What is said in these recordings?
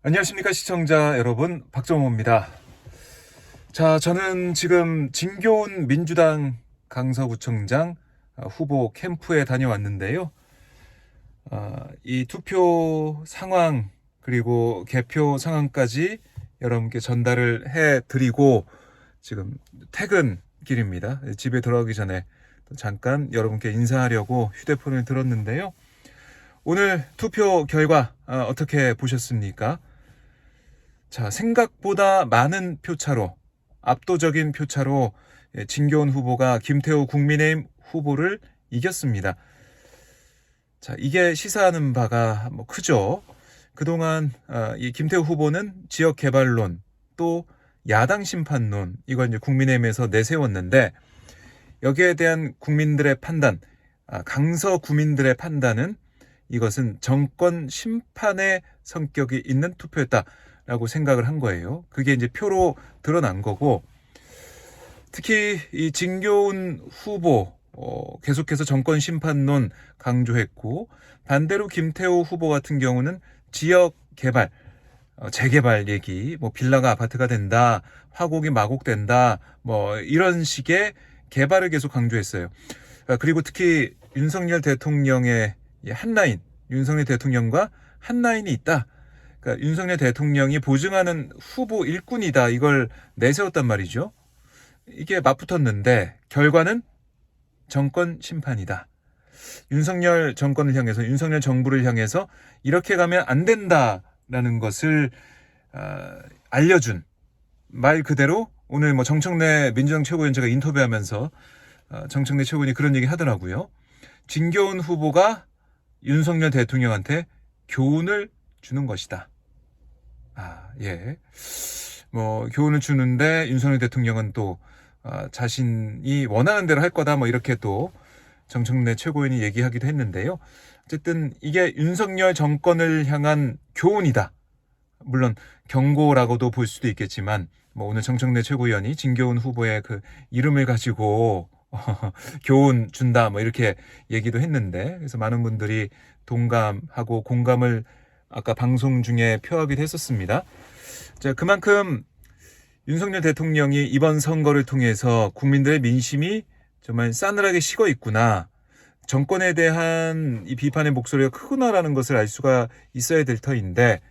안녕하십니까 시청자 여러분, 박정호입니다. 자, 저는 지금 진교훈 민주당 강서구청장 후보 캠프에 다녀왔는데요. 이 투표 상황 그리고 개표 상황까지 여러분께 전달을 해드리고 지금 퇴근길입니다. 집에 들어가기 전에 잠깐 여러분께 인사하려고 휴대폰을 들었는데요. 오늘 투표 결과 어떻게 보셨습니까? 자, 생각보다 많은 표차로, 압도적인 표차로 진교훈 후보가 김태우 국민의힘 후보를 이겼습니다. 자, 이게 시사하는 바가 크죠. 그동안 이 김태우 후보는 지역 개발론 또 야당 심판론, 이걸 이제 국민의힘에서 내세웠는데, 여기에 대한 국민들의 판단, 강서 구민들의 판단은 이것은 정권 심판의 성격이 있는 투표였다라고 생각을 한 거예요. 그게 이제 표로 드러난 거고, 특히 이 진교훈 후보 계속해서 정권 심판론 강조했고, 반대로 김태우 후보 같은 경우는 지역 개발, 재개발 얘기, 빌라가 아파트가 된다, 화곡이 마곡된다, 이런 식의 개발을 계속 강조했어요. 그리고 특히 윤석열 대통령의 한라인, 윤석열 대통령과 한라인이 있다. 그러니까 윤석열 대통령이 보증하는 후보 일꾼이다. 이걸 내세웠단 말이죠. 이게 맞붙었는데 결과는 정권 심판이다. 윤석열 정권을 향해서, 윤석열 정부를 향해서 이렇게 가면 안 된다라는 것을 알려준, 말 그대로 오늘 정청래 민주당 최고위원장가 인터뷰하면서 정청래 최고위원이 그런 얘기 하더라고요. 진교훈 후보가 윤석열 대통령한테 교훈을 주는 것이다. 예. 교훈을 주는데 윤석열 대통령은 또 자신이 원하는 대로 할 거다, 이렇게 또 정청래 최고위원이 얘기하기도 했는데요. 어쨌든 이게 윤석열 정권을 향한 교훈이다. 물론 경고라고도 볼 수도 있겠지만, 오늘 정청래 최고위원이 진교훈 후보의 그 이름을 가지고 교훈 준다, 이렇게 얘기도 했는데, 그래서 많은 분들이 동감하고 공감을 아까 방송 중에 표하기도 했었습니다. 자, 그만큼 윤석열 대통령이 이번 선거를 통해서 국민들의 민심이 정말 싸늘하게 식어 있구나, 정권에 대한 이 비판의 목소리가 크구나라는 것을 알 수가 있어야 될 터인데,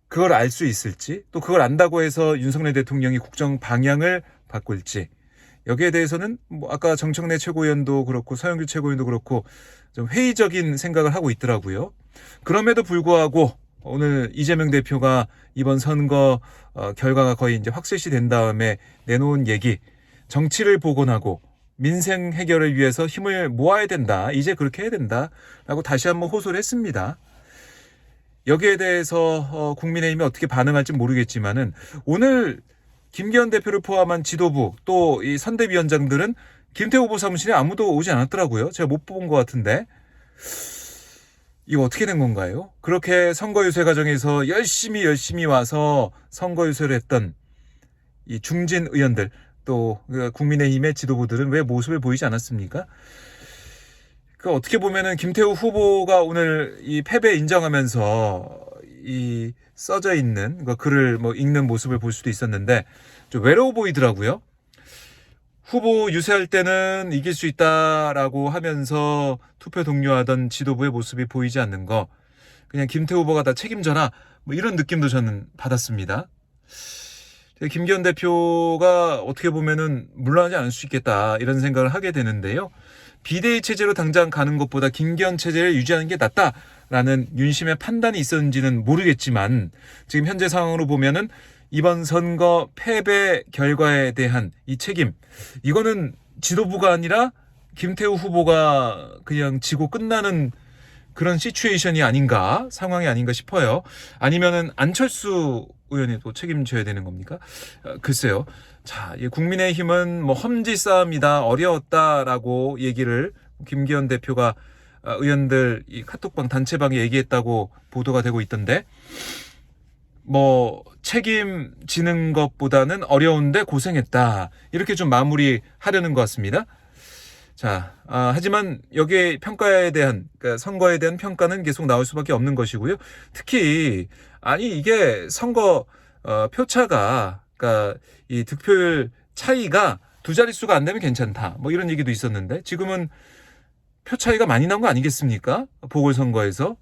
그걸 알 수 있을지, 또 그걸 안다고 해서 윤석열 대통령이 국정 방향을 바꿀지, 여기에 대해서는 아까 정청래 최고위원도 그렇고 서영규 최고위원도 그렇고 좀 회의적인 생각을 하고 있더라고요. 그럼에도 불구하고 오늘 이재명 대표가 이번 선거 결과가 거의 이제 확실시 된 다음에 내놓은 얘기, 정치를 복원하고 민생 해결을 위해서 힘을 모아야 된다, 이제 그렇게 해야 된다라고 다시 한번 호소를 했습니다. 여기에 대해서 국민의힘이 어떻게 반응할지 모르겠지만은, 오늘 김기현 대표를 포함한 지도부 또 이 선대위원장들은 김태우 후보 사무실에 아무도 오지 않았더라고요. 제가 못 본 것 같은데 이거 어떻게 된 건가요? 그렇게 선거 유세 과정에서 열심히 와서 선거 유세를 했던 이 중진 의원들, 또 국민의힘의 지도부들은 왜 모습을 보이지 않았습니까? 어떻게 보면은 김태우 후보가 오늘 이 패배 인정하면서 이 써져 있는 글을 읽는 모습을 볼 수도 있었는데, 좀 외로워 보이더라고요. 후보 유세할 때는 이길 수 있다라고 하면서 투표 독려하던 지도부의 모습이 보이지 않는 거, 그냥 김태우 후보가 다 책임져라, 이런 느낌도 저는 받았습니다. 김기현 대표가 어떻게 보면은 물러나지 않을 수 있겠다, 이런 생각을 하게 되는데요. 비대위 체제로 당장 가는 것보다 김기현 체제를 유지하는 게 낫다라는 윤심의 판단이 있었는지는 모르겠지만, 지금 현재 상황으로 보면은 이번 선거 패배 결과에 대한 이 책임, 이거는 지도부가 아니라 김태우 후보가 그냥 지고 끝나는 그런 시츄에이션이 아닌가, 상황이 아닌가 싶어요. 아니면은 안철수 의원이 또 책임져야 되는 겁니까? 글쎄요. 자, 국민의힘은 험지 싸움이다, 어려웠다라고 얘기를 김기현 대표가 의원들 이 카톡방 단체방에 얘기했다고 보도가 되고 있던데, 책임지는 것보다는 어려운데 고생했다, 이렇게 좀 마무리하려는 것 같습니다. 하지만 여기에 평가에 대한, 그러니까 선거에 대한 평가는 계속 나올 수밖에 없는 것이고요. 특히, 이게 선거, 표차가, 그러니까 이 득표율 차이가 두 자릿수가 안 되면 괜찮다. 뭐 이런 얘기도 있었는데, 지금은 표 차이가 많이 난 거 아니겠습니까? 보궐선거에서.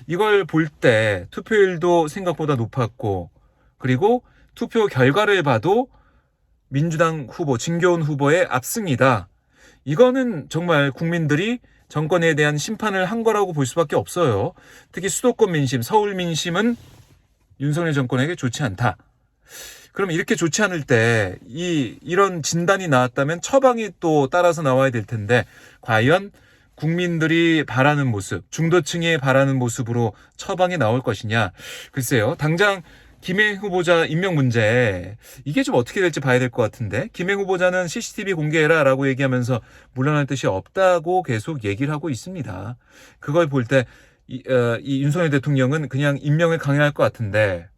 이걸 볼 때 투표율도 생각보다 높았고, 그리고 투표 결과를 봐도 민주당 후보, 진교훈 후보의 압승이다. 이거는 정말 국민들이 정권에 대한 심판을 한 거라고 볼 수밖에 없어요. 특히 수도권 민심, 서울 민심은 윤석열 정권에게 좋지 않다. 그럼 이렇게 좋지 않을 때 이런 진단이 나왔다면 처방이 또 따라서 나와야 될 텐데, 과연 국민들이 바라는 모습, 중도층이 바라는 모습으로 처방이 나올 것이냐. 글쎄요. 당장 김해 후보자 임명 문제, 이게 좀 어떻게 될지 봐야 될 것 같은데, 김해 후보자는 CCTV 공개해라 라고 얘기하면서 물러날 뜻이 없다고 계속 얘기를 하고 있습니다. 그걸 볼 때 이 윤석열 대통령은 그냥 임명을 강행할 것 같은데,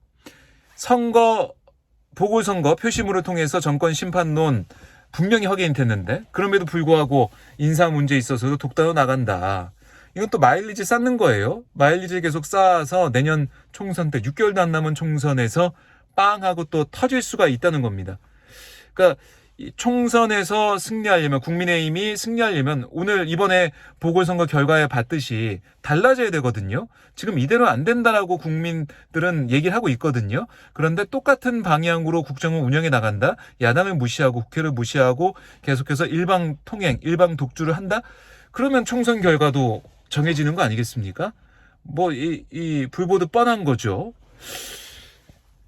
보궐선거 표심으로 통해서 정권 심판론 분명히 확인이 됐는데, 그럼에도 불구하고 인사 문제에 있어서도 독다로 나간다. 이건 또 마일리지 쌓는 거예요. 마일리지 계속 쌓아서 내년 총선 때 6개월도 안 남은 총선에서 빵 하고 또 터질 수가 있다는 겁니다. 그러니까 이 총선에서 승리하려면, 국민의힘이 승리하려면 이번에 보궐선거 결과에 봤듯이 달라져야 되거든요. 지금 이대로 안 된다라고 국민들은 얘기를 하고 있거든요. 그런데 똑같은 방향으로 국정을 운영해 나간다. 야당을 무시하고 국회를 무시하고 계속해서 일방 통행, 일방 독주를 한다. 그러면 총선 결과도 정해지는 거 아니겠습니까? 뭐 이 불보듯 뻔한 거죠.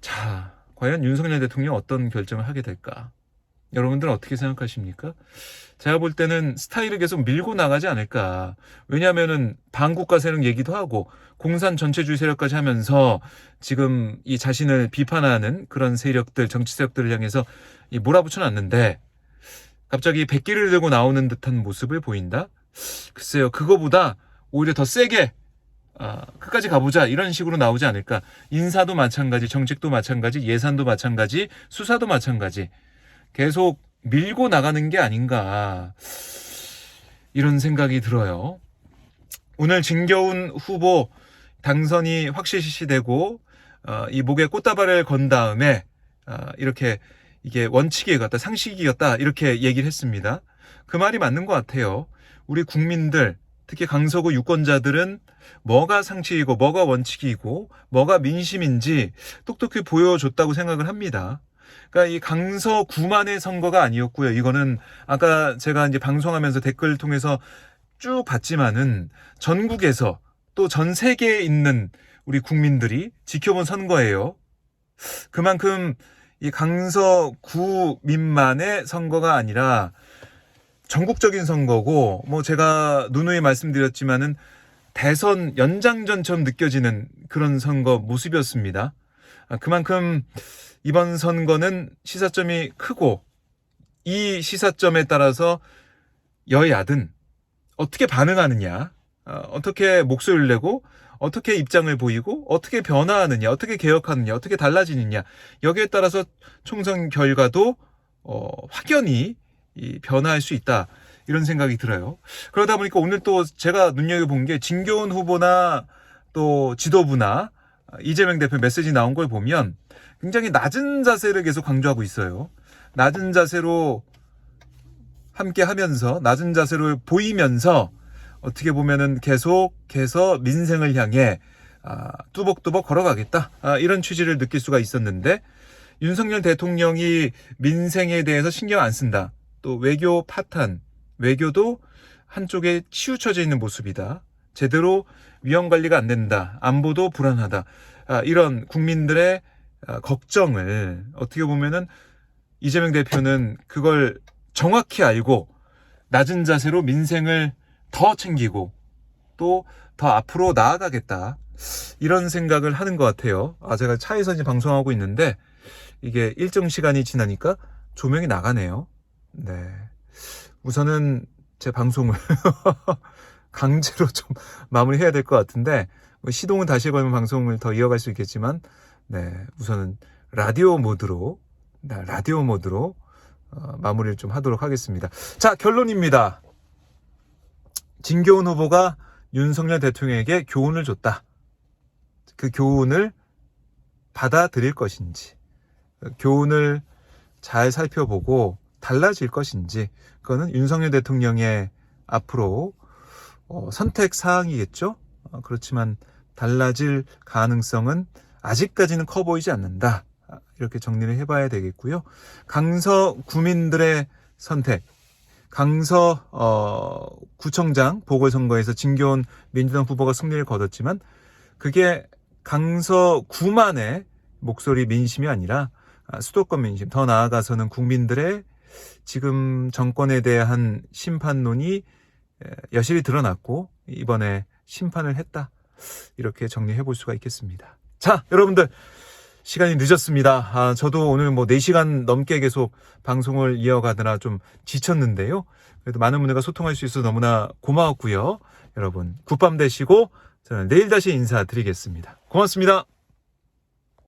자, 과연 윤석열 대통령 어떤 결정을 하게 될까? 여러분들은 어떻게 생각하십니까? 제가 볼 때는 스타일을 계속 밀고 나가지 않을까. 왜냐하면은 반국가 세력 얘기도 하고 공산 전체주의 세력까지 하면서 지금 이 자신을 비판하는 그런 세력들, 정치 세력들을 향해서 몰아붙여놨는데, 갑자기 백기를 들고 나오는 듯한 모습을 보인다? 글쎄요, 그거보다 오히려 더 세게 끝까지 가보자, 이런 식으로 나오지 않을까. 인사도 마찬가지, 정책도 마찬가지, 예산도 마찬가지, 수사도 마찬가지. 계속 밀고 나가는 게 아닌가, 이런 생각이 들어요. 오늘 진교훈 후보 당선이 확실시되고 이 목에 꽃다발을 건 다음에 이렇게 이게 원칙이었다, 상식이었다, 이렇게 얘기를 했습니다. 그 말이 맞는 것 같아요. 우리 국민들, 특히 강서구 유권자들은 뭐가 상식이고 뭐가 원칙이고 뭐가 민심인지 똑똑히 보여줬다고 생각을 합니다. 그러니까 이 강서구만의 선거가 아니었고요. 이거는 아까 제가 이제 방송하면서 댓글 통해서 쭉 봤지만은 전국에서 또 전 세계에 있는 우리 국민들이 지켜본 선거예요. 그만큼 이 강서구민만의 선거가 아니라 전국적인 선거고, 뭐 제가 누누이 말씀드렸지만은 대선 연장전처럼 느껴지는 그런 선거 모습이었습니다. 그만큼 이번 선거는 시사점이 크고, 이 시사점에 따라서 여야든 어떻게 반응하느냐, 어떻게 목소리를 내고 어떻게 입장을 보이고 어떻게 변화하느냐, 어떻게 개혁하느냐, 어떻게 달라지느냐, 여기에 따라서 총선 결과도 확연히 변화할 수 있다, 이런 생각이 들어요. 그러다 보니까 오늘 또 제가 눈여겨본 게, 진교훈 후보나 또 지도부나 이재명 대표 메시지 나온 걸 보면 굉장히 낮은 자세를 계속 강조하고 있어요. 낮은 자세로 함께 하면서, 낮은 자세로 보이면서 어떻게 보면은 계속해서 민생을 향해 뚜벅뚜벅 걸어가겠다, 이런 취지를 느낄 수가 있었는데, 윤석열 대통령이 민생에 대해서 신경 안 쓴다, 또 외교 파탄, 외교도 한쪽에 치우쳐져 있는 모습이다, 제대로 위험 관리가 안 된다, 안보도 불안하다, 이런 국민들의 걱정을 어떻게 보면은 이재명 대표는 그걸 정확히 알고 낮은 자세로 민생을 더 챙기고 또 더 앞으로 나아가겠다, 이런 생각을 하는 것 같아요. 제가 차에서 이제 방송하고 있는데 이게 일정 시간이 지나니까 조명이 나가네요. 네, 우선은 제 방송을 강제로 좀 마무리해야 될 것 같은데, 시동은 다시 걸면 방송을 더 이어갈 수 있겠지만, 네, 우선은 라디오 모드로 마무리를 좀 하도록 하겠습니다. 자, 결론입니다. 진교훈 후보가 윤석열 대통령에게 교훈을 줬다. 그 교훈을 받아들일 것인지, 교훈을 잘 살펴보고 달라질 것인지, 그거는 윤석열 대통령의 앞으로 선택 사항이겠죠. 그렇지만 달라질 가능성은 아직까지는 커 보이지 않는다. 이렇게 정리를 해봐야 되겠고요. 강서 구민들의 선택, 강서 구청장 보궐선거에서 진교훈 민주당 후보가 승리를 거뒀지만 그게 강서 구만의 목소리 민심이 아니라 수도권 민심, 더 나아가서는 국민들의 지금 정권에 대한 심판론이 여실히 드러났고 이번에 심판을 했다. 이렇게 정리해 볼 수가 있겠습니다. 자, 여러분들 시간이 늦었습니다. 저도 오늘 4시간 넘게 계속 방송을 이어가느라 좀 지쳤는데요. 그래도 많은 분들과 소통할 수 있어서 너무나 고마웠고요. 여러분 굿밤 되시고 저는 내일 다시 인사드리겠습니다. 고맙습니다.